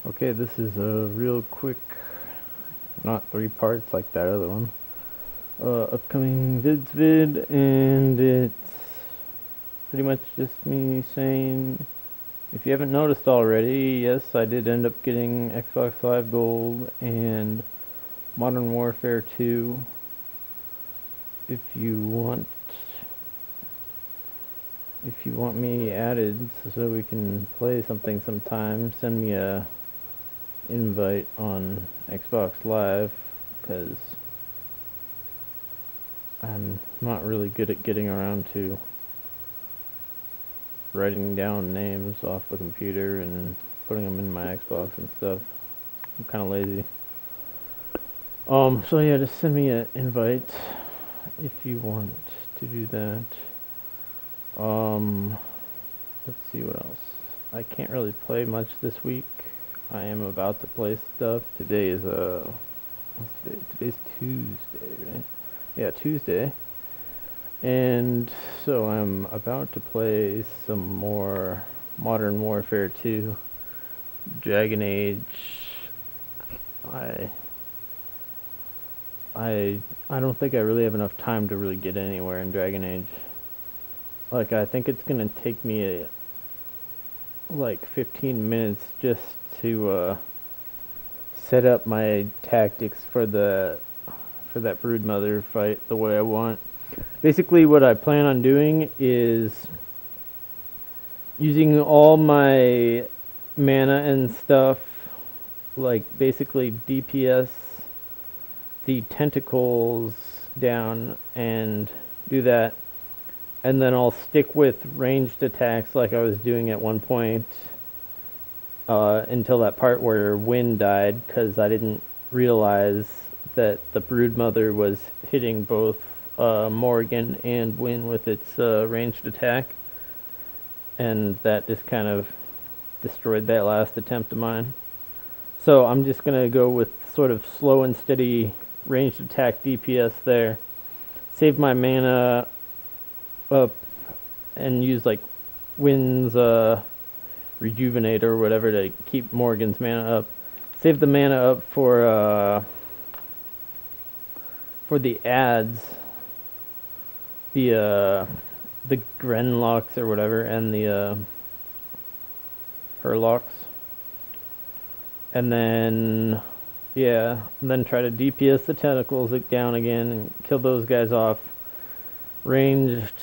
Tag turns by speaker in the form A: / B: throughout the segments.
A: Okay, this is a real quick, not 3 parts like that other one. Upcoming Vids vid, and it's pretty much just me saying, if you haven't noticed already, yes, I did end up getting Xbox Live Gold and Modern Warfare 2. If you want me added so we can play something sometime, send me a invite on Xbox Live, because I'm not really good at getting around to writing down names off the computer and putting them in my Xbox and stuff. I'm kind of lazy. So yeah, just send me an invite if you want to do that. Let's see what else. I can't really play much this week. I am about to play stuff. Today is what's today? Today's Tuesday, right? Yeah, Tuesday. And so I'm about to play some more Modern Warfare 2, Dragon Age. I don't think I really have enough time to really get anywhere in Dragon Age. Like, I think it's gonna take me like 15 minutes just to set up my tactics for that Broodmother fight the way I want. Basically, what I plan on doing is using all my mana and stuff, like basically DPS the tentacles down and do that, and then I'll stick with ranged attacks like I was doing at one point until that part where Wynn died, because I didn't realize that the Broodmother was hitting both Morgan and Wynn with its ranged attack, and that just kind of destroyed that last attempt of mine. So I'm just going to go with sort of slow and steady ranged attack DPS there. Save my mana up and use like Wynn's Rejuvenate or whatever to keep Morgan's mana up. Save the mana up for the ads, the Grenlocks or whatever, and the Herlocks. And then, yeah, then try to DPS the tentacles down again and kill those guys off. Ranged,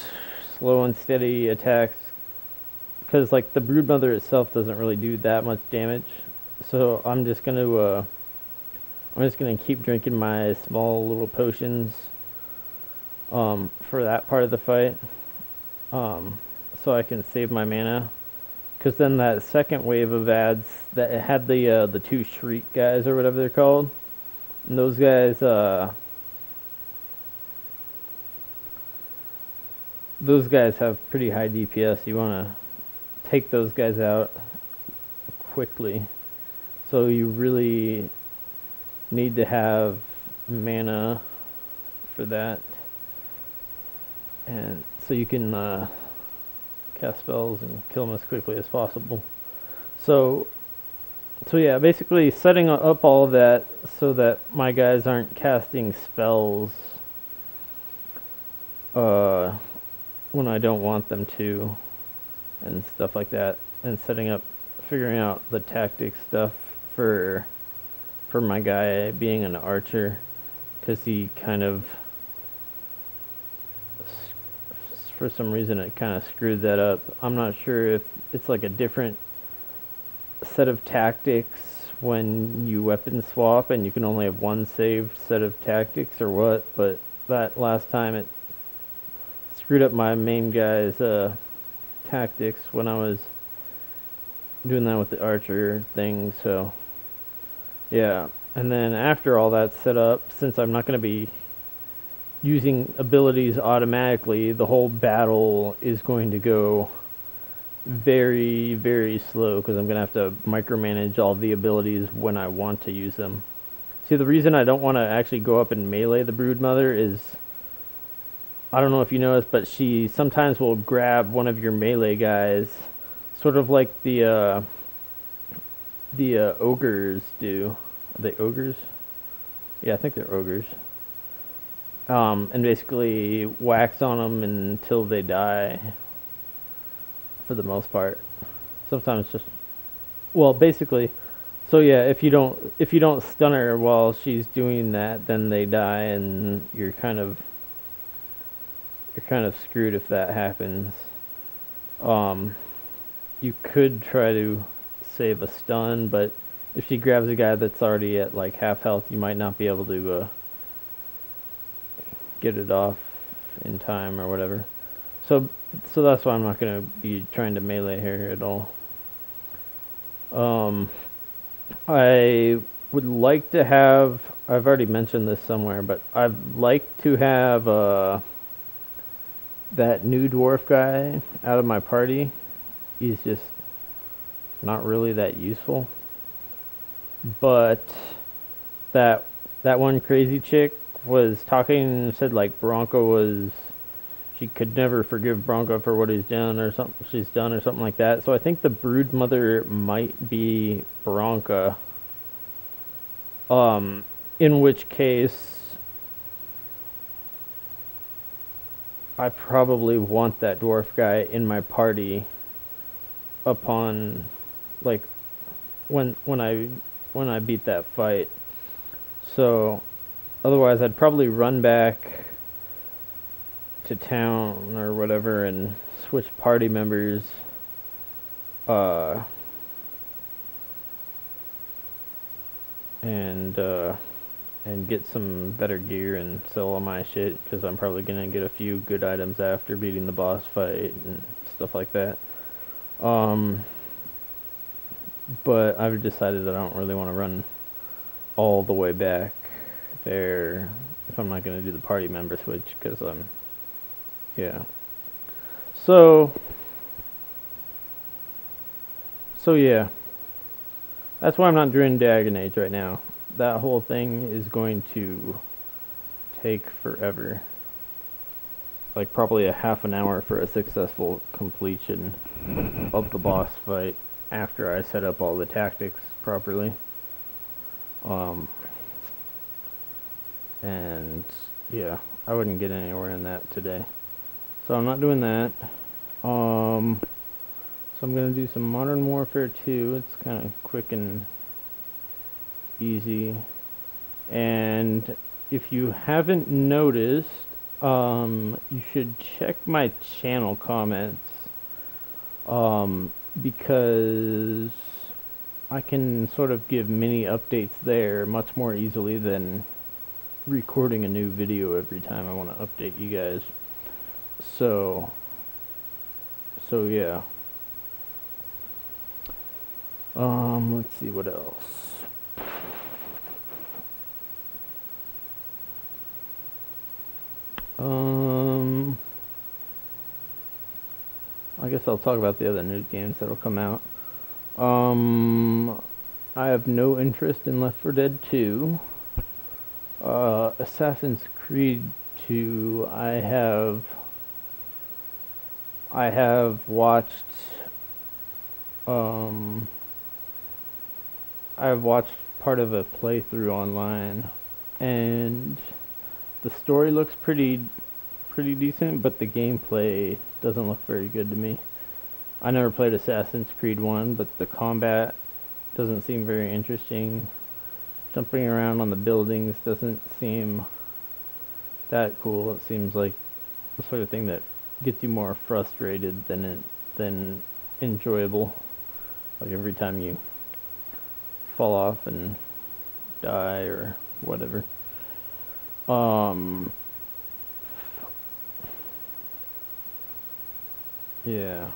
A: slow and steady attacks, because like the Broodmother itself doesn't really do that much damage. So I'm just gonna keep drinking my small little potions for that part of the fight, so I can save my mana. Because then that second wave of ads that had the two Shriek guys or whatever they're called, and those guys have pretty high DPS. You want to take those guys out quickly, so you really need to have mana for that, and so you can cast spells and kill them as quickly as possible. So yeah, basically setting up all of that so that my guys aren't casting spells when I don't want them to, and stuff like that, and figuring out the tactic stuff for my guy being an archer, because he kind of, for some reason, it kind of screwed that up. I'm not sure if it's like a different set of tactics when you weapon swap and you can only have one saved set of tactics or what, but that last time it screwed up my main guy's tactics when I was doing that with the archer thing. So yeah, and then after all that's set up, since I'm not going to be using abilities automatically, the whole battle is going to go very, very slow, because I'm going to have to micromanage all the abilities when I want to use them. See, the reason I don't want to actually go up and melee the Broodmother is, I don't know if you noticed, but she sometimes will grab one of your melee guys, sort of like the the ogres do. Are they ogres? Yeah, I think they're ogres. And basically wax on them until they die. For the most part, sometimes just basically. So yeah, if you don't stun her while she's doing that, then they die, and you're kind of screwed if that happens. You could try to save a stun, but if she grabs a guy that's already at like half health, you might not be able to get it off in time or whatever. So that's why I'm not gonna be trying to melee her at all. I would like to have. I've already mentioned this somewhere, but I'd like to have that new dwarf guy out of my party. He's just not really that useful. But that one crazy chick was talking and said like Bronco was she could never forgive Bronco for what he's done or something she's done or something like that. So I think the brood mother might be Bronca. In which case I probably want that dwarf guy in my party upon like when I beat that fight. So otherwise I'd probably run back to town or whatever and switch party members and get some better gear and sell all my shit because I'm probably gonna get a few good items after beating the boss fight and stuff like that. But I've decided that I don't really want to run all the way back there if I'm not gonna do the party member switch because yeah. So yeah. That's why I'm not doing Dragon Age right now. That whole thing is going to take forever. Like probably a half an hour for a successful completion of the boss fight after I set up all the tactics properly. And yeah, I wouldn't get anywhere in that today. So I'm not doing that. So I'm going to do some Modern Warfare 2. It's kind of quick and easy. And if you haven't noticed, you should check my channel comments. Because I can sort of give mini updates there much more easily than recording a new video every time I want to update you guys. So yeah. Let's see what else. I guess I'll talk about the other new games that'll come out. I have no interest in Left 4 Dead 2. Assassin's Creed 2, I have watched I've watched part of a playthrough online, and the story looks pretty decent, but the gameplay doesn't look very good to me. I never played Assassin's Creed 1, but the combat doesn't seem very interesting. Jumping around on the buildings doesn't seem that cool. It seems like the sort of thing that gets you more frustrated than enjoyable. Like every time you fall off and die or whatever. Yeah.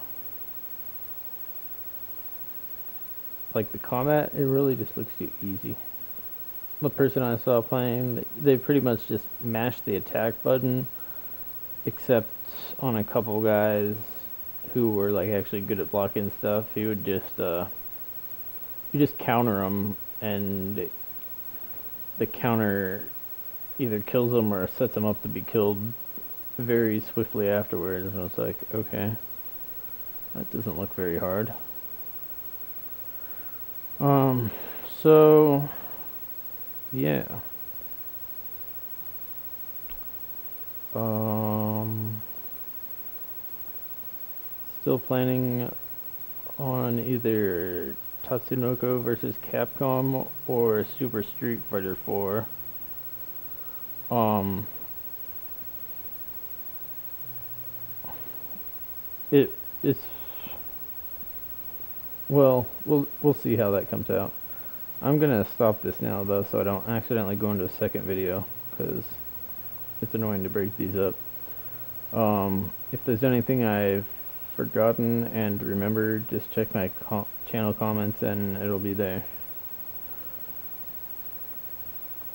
A: Like the combat, it really just looks too easy. The person I saw playing, they pretty much just mashed the attack button, except on a couple guys who were like actually good at blocking stuff. He would just counter them, and the counter either kills them or sets them up to be killed very swiftly afterwards. And it's like, okay, that doesn't look very hard. Um, so yeah. Um, Still planning on either Tatsunoko versus Capcom or Super Street Fighter 4. Um, it it's well, we'll see how that comes out. I'm gonna stop this now though, so I don't accidentally go into a second video, because it's annoying to break these up. If there's anything I've forgotten and remembered, just check my channel comments and it'll be there.